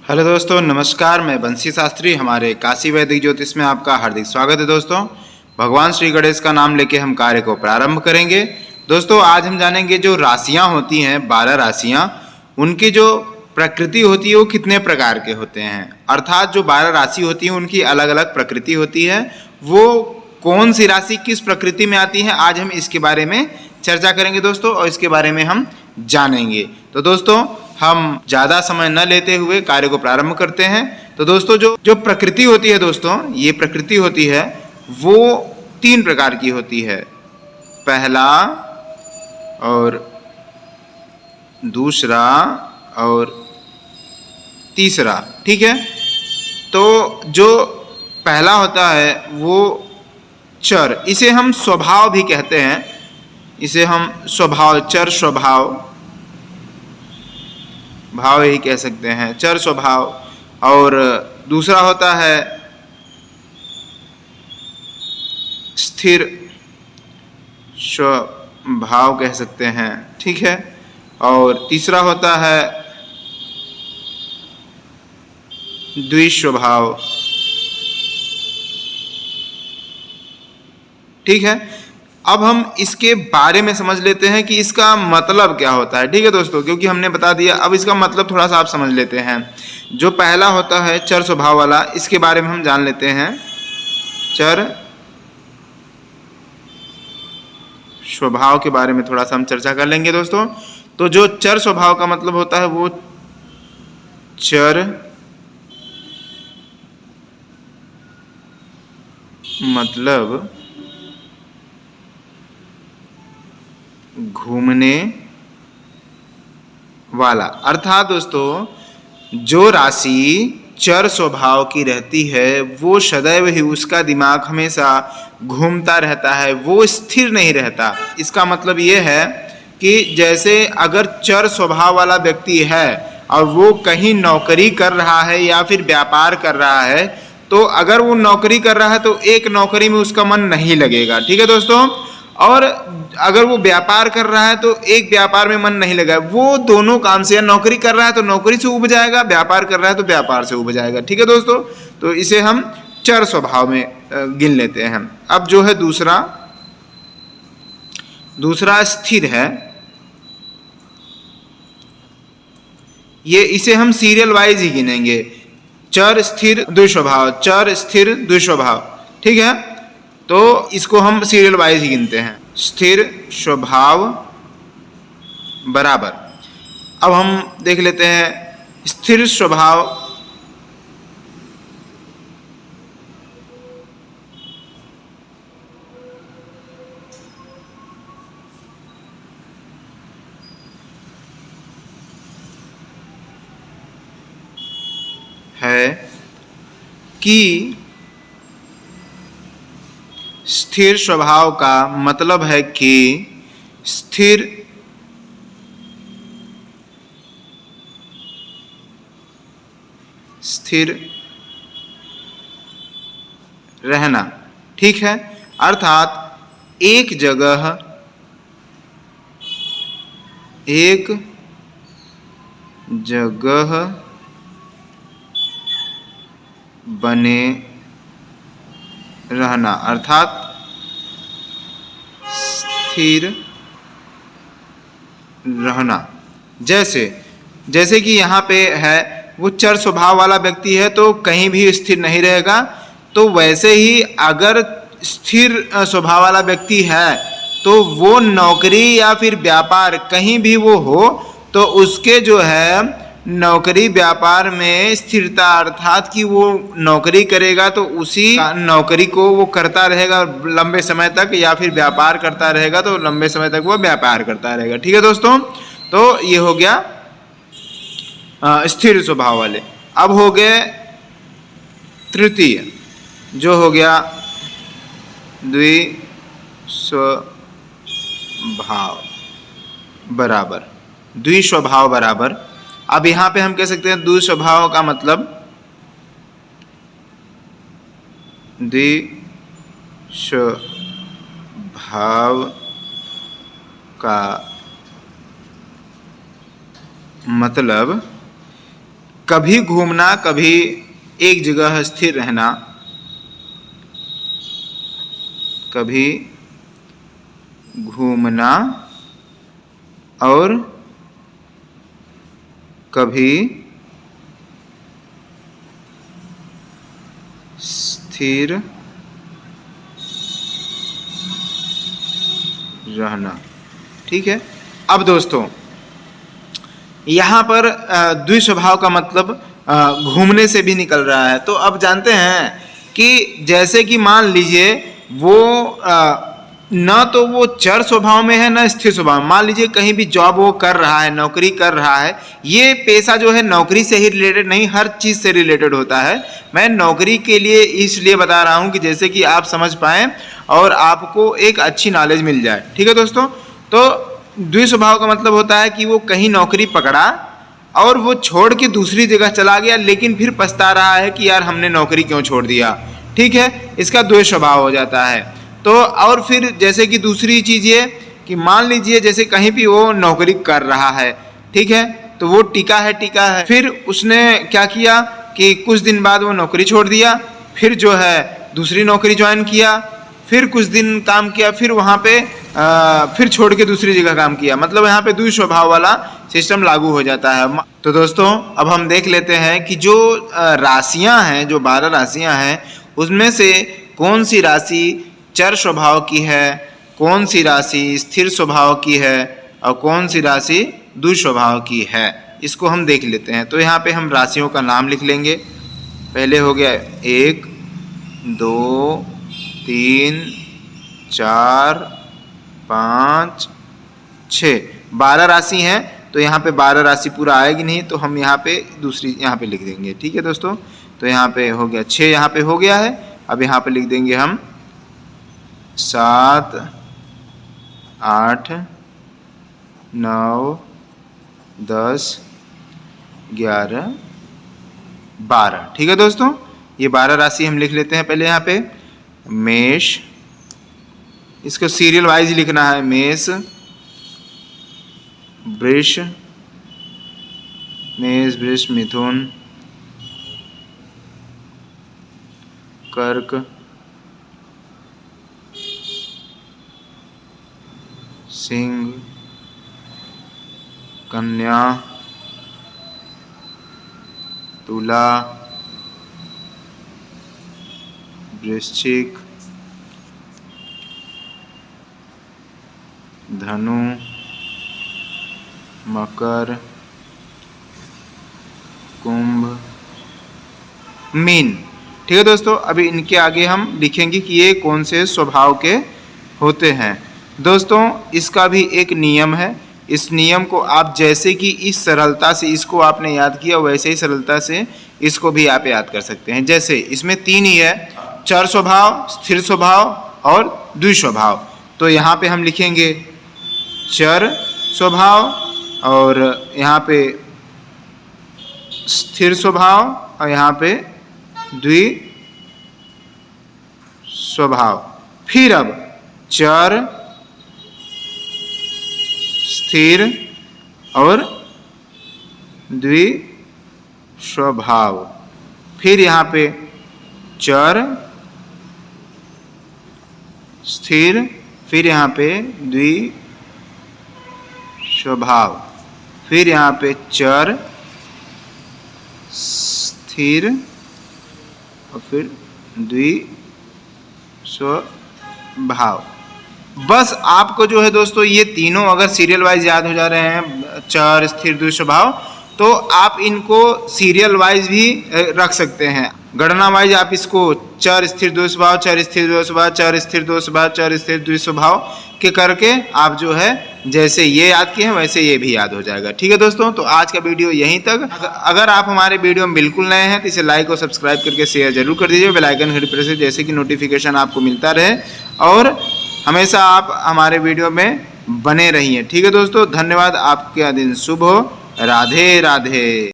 Hello दोस्तों, नमस्कार। मैं बंसी शास्त्री। हमारे काशी वैदिक ज्योतिष में आपका हार्दिक स्वागत है। दोस्तों, भगवान श्री गणेश का नाम लेके हम कार्य को प्रारंभ करेंगे। दोस्तों, आज हम जानेंगे जो राशियां होती हैं, 12 राशियां, उनकी जो प्रकृति होती है वो कितने प्रकार के होते हैं। अर्थात जो 12 राशि होती है उनकी अलग अलग प्रकृति होती है। वो कौन सी राशि किस प्रकृति में आती है, आज हम इसके बारे में चर्चा करेंगे दोस्तों, और इसके बारे में हम जानेंगे। तो दोस्तों, हम ज़्यादा समय न लेते हुए कार्य को प्रारंभ करते हैं। तो दोस्तों, जो प्रकृति होती है दोस्तों, ये प्रकृति होती है वो 3 प्रकार की होती है। पहला और दूसरा और तीसरा, ठीक है। तो जो पहला होता है वो चर, इसे हम स्वभाव भी कहते हैं। इसे हम स्वभाव, चर स्वभाव, भाव ही कह सकते हैं, चर स्वभाव। और दूसरा होता है स्थिर स्वभाव कह सकते हैं, ठीक है। और तीसरा होता है द्विस्वभाव, ठीक है। अब हम इसके बारे में समझ लेते हैं कि इसका मतलब क्या होता है, ठीक है दोस्तों, क्योंकि हमने बता दिया। अब इसका मतलब थोड़ा सा आप समझ लेते हैं। जो पहला होता है चर स्वभाव वाला, इसके बारे में हम जान लेते हैं। चर स्वभाव के बारे में थोड़ा सा हम चर्चा कर लेंगे दोस्तों। तो जो चर स्वभाव का मतलब होता है वो चर मतलब घूमने वाला। अर्थात दोस्तों, जो राशि चर स्वभाव की रहती है वो सदैव ही उसका दिमाग हमेशा घूमता रहता है, वो स्थिर नहीं रहता। इसका मतलब ये है कि जैसे अगर चर स्वभाव वाला व्यक्ति है और वो कहीं नौकरी कर रहा है या फिर व्यापार कर रहा है, तो अगर वो नौकरी कर रहा है तो एक नौकरी में उसका मन नहीं लगेगा, ठीक है दोस्तों। और अगर वो व्यापार कर रहा है तो एक व्यापार में मन नहीं लगा। वो दोनों काम से, या नौकरी कर रहा है तो नौकरी से उब जाएगा, व्यापार कर रहा है तो व्यापार से उब जाएगा, ठीक है दोस्तों। तो इसे हम चर स्वभाव में गिन लेते हैं। अब जो है दूसरा स्थिर है। ये इसे हम सीरियल वाइज ही गिनेंगे। चर स्थिर द्विस्वभाव, चर स्थिर द्विस्वभाव, ठीक है। तो इसको हम सीरियल वाइज ही गिनते हैं। स्थिर स्वभाव बराबर। अब हम देख लेते हैं स्थिर स्वभाव है कि स्थिर स्वभाव का मतलब है कि स्थिर रहना, ठीक है। अर्थात एक जगह बने रहना, अर्थात स्थिर रहना। जैसे कि यहाँ पे है वो चर स्वभाव वाला व्यक्ति है तो कहीं भी स्थिर नहीं रहेगा। तो वैसे ही अगर स्थिर स्वभाव वाला व्यक्ति है तो वो नौकरी या फिर व्यापार कहीं भी वो हो तो उसके जो है नौकरी व्यापार में स्थिरता, अर्थात कि वो नौकरी करेगा तो उसी नौकरी को वो करता रहेगा लंबे समय तक, या फिर व्यापार करता रहेगा तो लंबे समय तक वो व्यापार करता रहेगा, ठीक है दोस्तों। तो ये हो गया स्थिर स्वभाव वाले। अब हो गए तृतीय, जो हो गया द्विस्वभाव बराबर, द्विस्वभाव बराबर। अब यहाँ पे हम कह सकते हैं द्विस्वभाव का मतलब द्विस्वभाव का मतलब कभी घूमना, कभी एक जगह स्थिर रहना, कभी घूमना और कभी स्थिर रहना। ठीक है। अब दोस्तों यहाँ पर द्विस्वभाव का मतलब घूमने से भी निकल रहा है। तो अब जानते हैं कि जैसे कि मान लीजिए वो न तो वो चर स्वभाव में है न स्थिर स्वभाव में। मान लीजिए कहीं भी जॉब वो कर रहा है, नौकरी कर रहा है, ये पेशा जो है नौकरी से ही रिलेटेड नहीं, हर चीज़ से रिलेटेड होता है। मैं नौकरी के लिए इसलिए बता रहा हूँ कि जैसे कि आप समझ पाएँ और आपको एक अच्छी नॉलेज मिल जाए। ठीक है दोस्तों। तो द्विस्वभाव का मतलब होता है कि वो कहीं नौकरी पकड़ा और वो छोड़ के दूसरी जगह चला गया, लेकिन फिर पछता रहा है कि यार हमने नौकरी क्यों छोड़ दिया। ठीक है, इसका द्विस्वभाव हो जाता है। तो और फिर जैसे कि दूसरी चीज़ ये कि मान लीजिए जैसे कहीं भी वो नौकरी कर रहा है, ठीक है, तो वो टिका है, फिर उसने क्या किया कि कुछ दिन बाद वो नौकरी छोड़ दिया, फिर जो है दूसरी नौकरी ज्वाइन किया, फिर कुछ दिन काम किया, फिर वहाँ पे फिर छोड़ के दूसरी जगह काम किया। मतलब यहाँ पे द्विस्वभाव वाला सिस्टम लागू हो जाता है। तो दोस्तों अब हम देख लेते हैं कि जो राशियाँ हैं, जो 12 राशियाँ हैं, उसमें से कौन सी राशि चर स्वभाव की है, कौन सी राशि स्थिर स्वभाव की है और कौन सी राशि दुस्वभाव की है, इसको हम देख लेते हैं। तो यहाँ पे हम राशियों का नाम लिख लेंगे। पहले हो गया 1 2 3 4 5 6, 12 राशि हैं। तो यहाँ पे 12 राशि पूरा आएगी नहीं, तो हम यहाँ पे दूसरी यहाँ पे लिख देंगे। ठीक है दोस्तों। तो यहाँ पे हो गया 6, यहाँ पे हो गया है। अब यहाँ पे लिख देंगे हम 7 8 9 10 11 12। ठीक है दोस्तों, ये 12 राशि हम लिख लेते हैं। पहले यहाँ पे मेष, इसको सीरियल वाइज लिखना है। मेष, वृष, मेष वृष मिथुन, कर्क, सिंह, कन्या, तुला, वृश्चिक, धनु, मकर, कुंभ, मीन। ठीक है दोस्तों, अभी इनके आगे हम लिखेंगे कि ये कौन से स्वभाव के होते हैं। दोस्तों इसका भी एक नियम है। इस नियम को आप जैसे कि इस सरलता से इसको आपने याद किया, वैसे ही सरलता से इसको भी आप याद कर सकते हैं। जैसे इसमें 3 ही है, चर स्वभाव, स्थिर स्वभाव और द्विस्वभाव। तो यहाँ पे हम लिखेंगे चर स्वभाव और यहाँ पे स्थिर स्वभाव और यहाँ पे द्विस्वभाव। फिर अब चर, स्थिर और द्विस्वभाव। फिर यहाँ पे चर, स्थिर, फिर यहाँ पे द्विस्वभाव, फिर यहाँ पे चर, स्थिर और फिर द्विस्वभाव। बस आपको जो है दोस्तों ये तीनों अगर सीरियल वाइज याद हो जा रहे हैं, चर, स्थिर, द्विस्वभाव, तो आप इनको सीरियल वाइज भी रख सकते हैं। गणना वाइज आप इसको चर, स्थिर, द्विस्वभाव, चर, स्थिर, द्विस्वभाव, चर, स्थिर, द्विस्वभाव, चर, स्थिर, द्विस्वभाव के करके आप जो है जैसे ये याद किए हैं वैसे ये भी याद हो जाएगा। ठीक है दोस्तों, तो आज का वीडियो यहीं तक। अगर आप हमारे वीडियो में बिल्कुल नए हैं तो इसे लाइक और सब्सक्राइब करके शेयर जरूर कर दीजिए। बेल आइकन घंटी प्रेस जैसे कि नोटिफिकेशन आपको मिलता रहे और हमेशा आप हमारे वीडियो में बने रहिए। ठीक है दोस्तों, धन्यवाद। आपका दिन शुभ हो। राधे राधे।